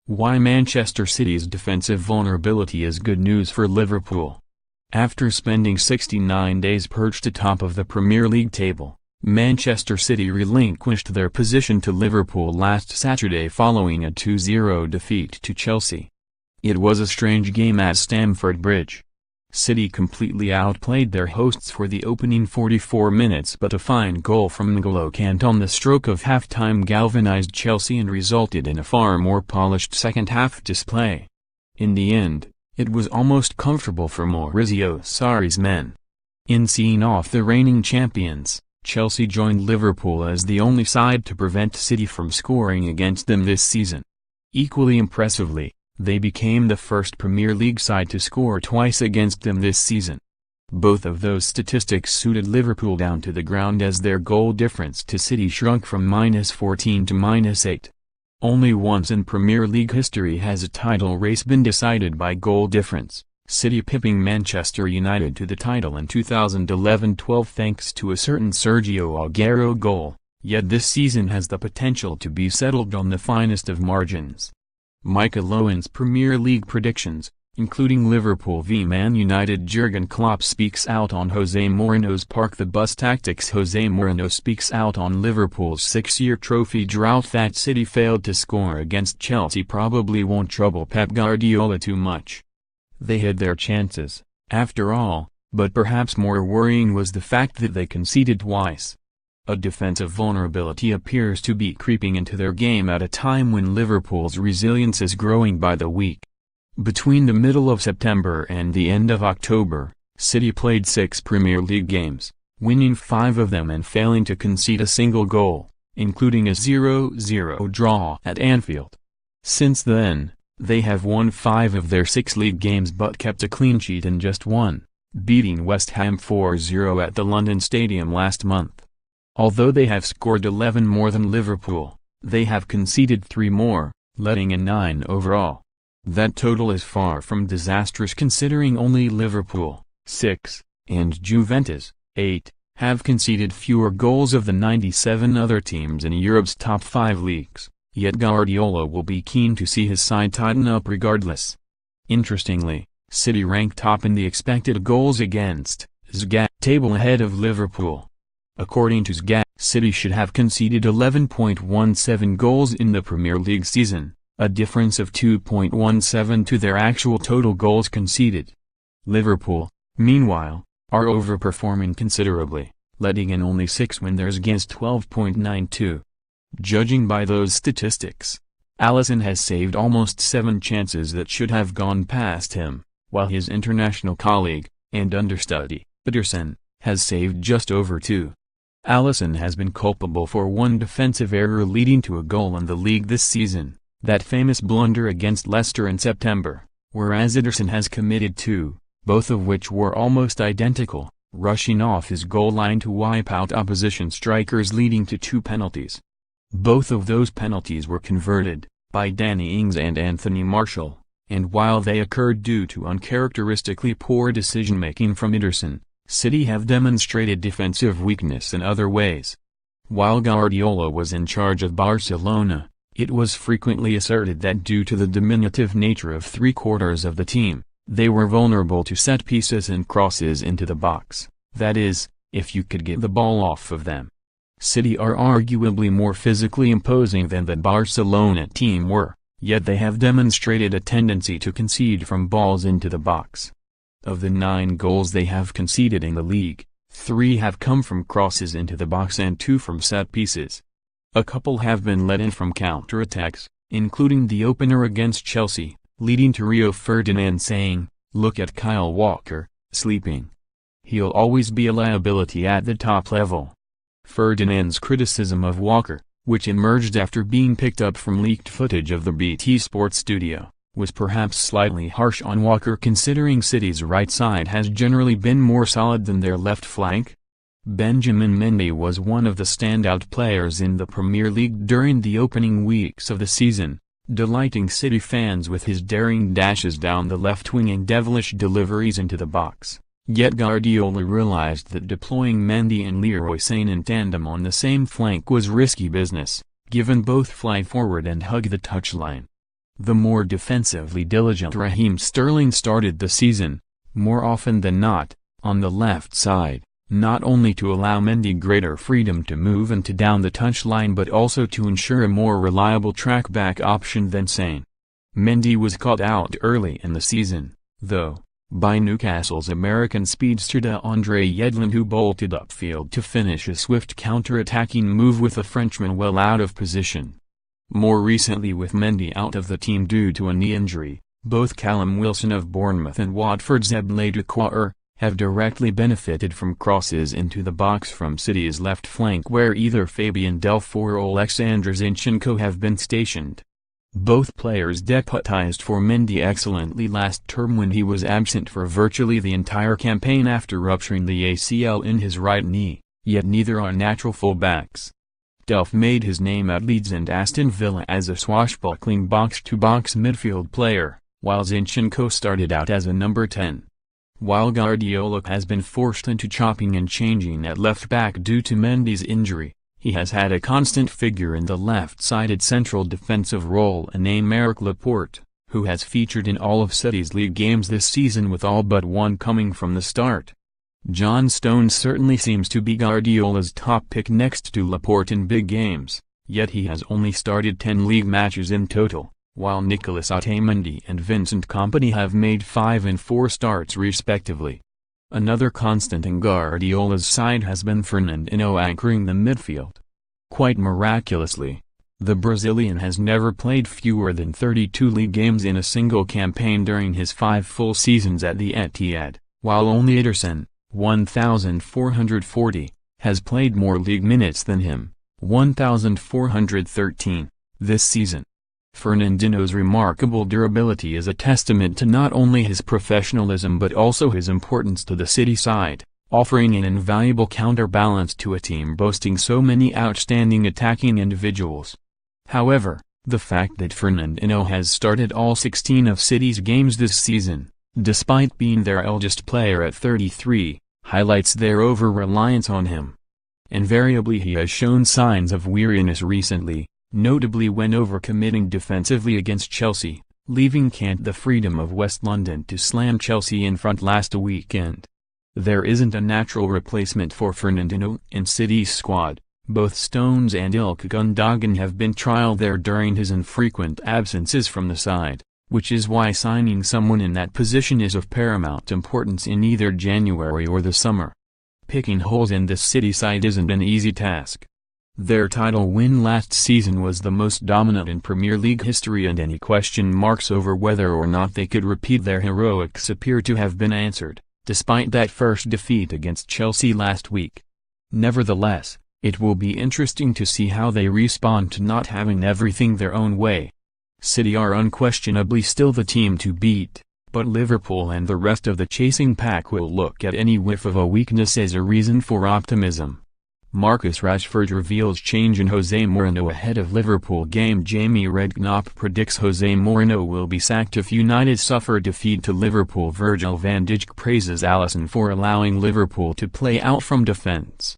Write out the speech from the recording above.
Why Manchester City's defensive vulnerability is good news for Liverpool. After spending 69 days perched atop of the Premier League table, Manchester City relinquished their position to Liverpool last Saturday following a 2-0 defeat to Chelsea. It was a strange game at Stamford Bridge. City completely outplayed their hosts for the opening 44 minutes, but a fine goal from N'Golo Kante on the stroke of half-time galvanized Chelsea and resulted in a far more polished second-half display. In the end, it was almost comfortable for Maurizio Sarri's men. In seeing off the reigning champions, Chelsea joined Liverpool as the only side to prevent City from scoring against them this season. Equally impressively, they became the first Premier League side to score twice against them this season. Both of those statistics suited Liverpool down to the ground as their goal difference to City shrunk from -14 to -8. Only once in Premier League history has a title race been decided by goal difference, City pipping Manchester United to the title in 2011-12 thanks to a certain Sergio Aguero goal, yet this season has the potential to be settled on the finest of margins. Michael Owen's Premier League predictions, including Liverpool v Man United. Jurgen Klopp speaks out on Jose Mourinho's park the bus tactics. Jose Mourinho speaks out on Liverpool's 6-year trophy drought. That City failed to score against Chelsea probably won't trouble Pep Guardiola too much. They had their chances, after all, but perhaps more worrying was the fact that they conceded twice. A defensive vulnerability appears to be creeping into their game at a time when Liverpool's resilience is growing by the week. Between the middle of September and the end of October, City played 6 Premier League games, winning 5 of them and failing to concede a single goal, including a 0-0 draw at Anfield. Since then, they have won 5 of their 6 league games but kept a clean sheet in just one, beating West Ham 4-0 at the London Stadium last month. Although they have scored 11 more than Liverpool, they have conceded 3 more, letting in 9 overall. That total is far from disastrous considering only Liverpool, 6, and Juventus, 8, have conceded fewer goals of the 97 other teams in Europe's top 5 leagues, yet Guardiola will be keen to see his side tighten up regardless. Interestingly, City ranked top in the expected goals against XG table ahead of Liverpool. According to XG, City should have conceded 11.17 goals in the Premier League season, a difference of 2.17 to their actual total goals conceded. Liverpool, meanwhile, are overperforming considerably, letting in only 6 when there's against 12.92. Judging by those statistics, Alisson has saved almost 7 chances that should have gone past him, while his international colleague, and understudy, Ederson, has saved just over 2. Alisson has been culpable for 1 defensive error leading to a goal in the league this season, that famous blunder against Leicester in September, whereas Ederson has committed 2, both of which were almost identical, rushing off his goal line to wipe out opposition strikers leading to 2 penalties. Both of those penalties were converted, by Danny Ings and Anthony Martial, and while they occurred due to uncharacteristically poor decision-making from Ederson, City have demonstrated defensive weakness in other ways. While Guardiola was in charge of Barcelona, it was frequently asserted that due to the diminutive nature of 3/4 of the team, they were vulnerable to set pieces and crosses into the box, that is, if you could get the ball off of them. City are arguably more physically imposing than the Barcelona team were, yet they have demonstrated a tendency to concede from balls into the box. Of the 9 goals they have conceded in the league, 3 have come from crosses into the box and 2 from set pieces. A couple have been let in from counter-attacks, including the opener against Chelsea, leading to Rio Ferdinand saying, "Look at Kyle Walker, sleeping. He'll always be a liability at the top level." Ferdinand's criticism of Walker, which emerged after being picked up from leaked footage of the BT Sports studio, was perhaps slightly harsh on Walker considering City's right side has generally been more solid than their left flank. Benjamin Mendy was one of the standout players in the Premier League during the opening weeks of the season, delighting City fans with his daring dashes down the left wing and devilish deliveries into the box. Yet Guardiola realized that deploying Mendy and Leroy Sane in tandem on the same flank was risky business, given both fly forward and hug the touchline. The more defensively diligent Raheem Sterling started the season, more often than not, on the left side, not only to allow Mendy greater freedom to move and to down the touchline but also to ensure a more reliable track-back option than Sane. Mendy was caught out early in the season, though, by Newcastle's American speedster DeAndre Yedlin, who bolted upfield to finish a swift counter-attacking move with the Frenchman well out of position. More recently, with Mendy out of the team due to a knee injury, both Callum Wilson of Bournemouth and Watford's Abdoulaye Doucouré have directly benefited from crosses into the box from City's left flank, where either Fabien Delph or Oleksandr Zinchenko have been stationed. Both players deputized for Mendy excellently last term when he was absent for virtually the entire campaign after rupturing the ACL in his right knee, yet neither are natural fullbacks. Delph made his name at Leeds and Aston Villa as a swashbuckling box-to-box midfield player, while Zinchenko started out as a number 10. While Guardiola has been forced into chopping and changing at left-back due to Mendy's injury, he has had a constant figure in the left-sided central defensive role in Aymeric Laporte, who has featured in all of City's league games this season with all but one coming from the start. John Stones certainly seems to be Guardiola's top pick next to Laporte in big games, yet he has only started 10 league matches in total, while Nicolas Otamendi and Vincent Kompany have made 5 and 4 starts respectively. Another constant in Guardiola's side has been Fernandinho anchoring the midfield. Quite miraculously, the Brazilian has never played fewer than 32 league games in a single campaign during his 5 full seasons at the Etihad, while only Ederson, 1,440, has played more league minutes than him, 1,413, this season. Fernandinho's remarkable durability is a testament to not only his professionalism but also his importance to the City side, offering an invaluable counterbalance to a team boasting so many outstanding attacking individuals. However, the fact that Fernandinho has started all 16 of City's games this season, despite being their eldest player at 33, highlights their over-reliance on him. Invariably he has shown signs of weariness recently, notably when overcommitting defensively against Chelsea, leaving Kante the freedom of West London to slam Chelsea in front last weekend. There isn't a natural replacement for Fernandinho in City's squad. Both Stones and Ilkay Gundogan have been trialed there during his infrequent absences from the side, which is why signing someone in that position is of paramount importance in either January or the summer. Picking holes in this City side isn't an easy task. Their title win last season was the most dominant in Premier League history, and any question marks over whether or not they could repeat their heroics appear to have been answered, despite that first defeat against Chelsea last week. Nevertheless, it will be interesting to see how they respond to not having everything their own way. City are unquestionably still the team to beat, but Liverpool and the rest of the chasing pack will look at any whiff of a weakness as a reason for optimism. Marcus Rashford reveals change in Jose Mourinho ahead of Liverpool game. Jamie Redknapp predicts Jose Mourinho will be sacked if United suffer defeat to Liverpool. Virgil van Dijk praises Alisson for allowing Liverpool to play out from defence.